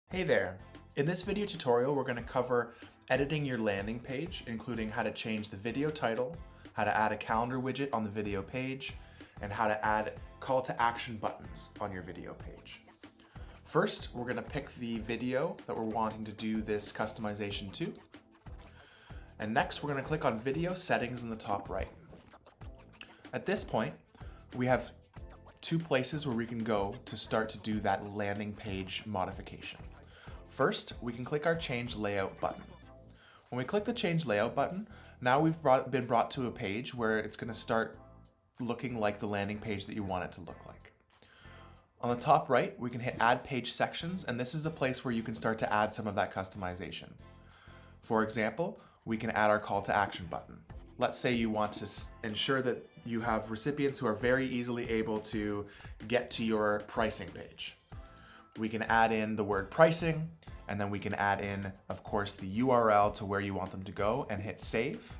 Hey there! In this video tutorial, we're going to cover editing your landing page, including how to change the video title, how to add a calendar widget on the video page, and how to add call to action buttons on your video page. First, we're going to pick the video that we're wanting to do this customization to. And next, we're going to click on Video Settings in the top right. At this point, we have two places where we can go to start to do that landing page modification. First, we can click our Change Layout button. When we click the Change Layout button, now we've been brought to a page where it's going to start looking like the landing page that you want it to look like. On the top right, we can hit Add Page Sections, and this is a place where you can start to add some of that customization. For example, we can add our Call to Action button. Let's say you want to ensure that you have recipients who are very easily able to get to your pricing page. We can add in the word pricing, and then we can add in, of course, the URL to where you want them to go and hit save.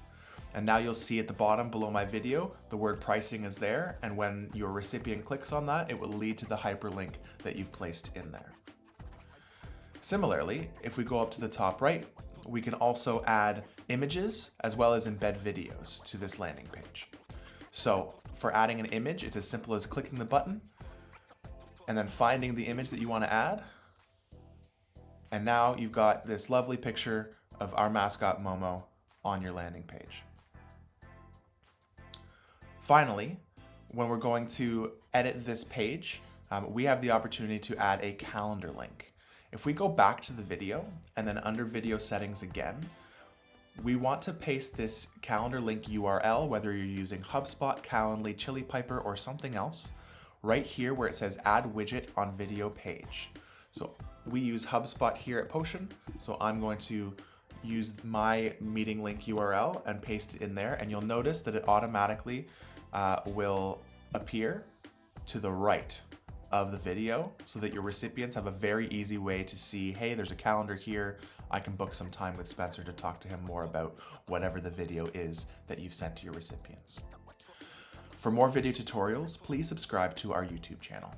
And now you'll see at the bottom below my video, the word pricing is there. And when your recipient clicks on that, it will lead to the hyperlink that you've placed in there. Similarly, if we go up to the top right, we can also add images as well as embed videos to this landing page. So for adding an image, it's as simple as clicking the button and then finding the image that you want to add. And now you've got this lovely picture of our mascot Momo on your landing page. Finally, when we're going to edit this page, we have the opportunity to add a calendar link. If we go back to the video and then under video settings again, we want to paste this calendar link URL, whether you're using HubSpot, Calendly, Chili Piper, or something else, right here where it says add widget on video page. So we use HubSpot here at Potion, so I'm going to use my meeting link URL and paste it in there, and you'll notice that it automatically will appear to the right of the video so that your recipients have a very easy way to see, hey, there's a calendar here. I can book some time with Spencer to talk to him more about whatever the video is that you've sent to your recipients. For more video tutorials, please subscribe to our YouTube channel.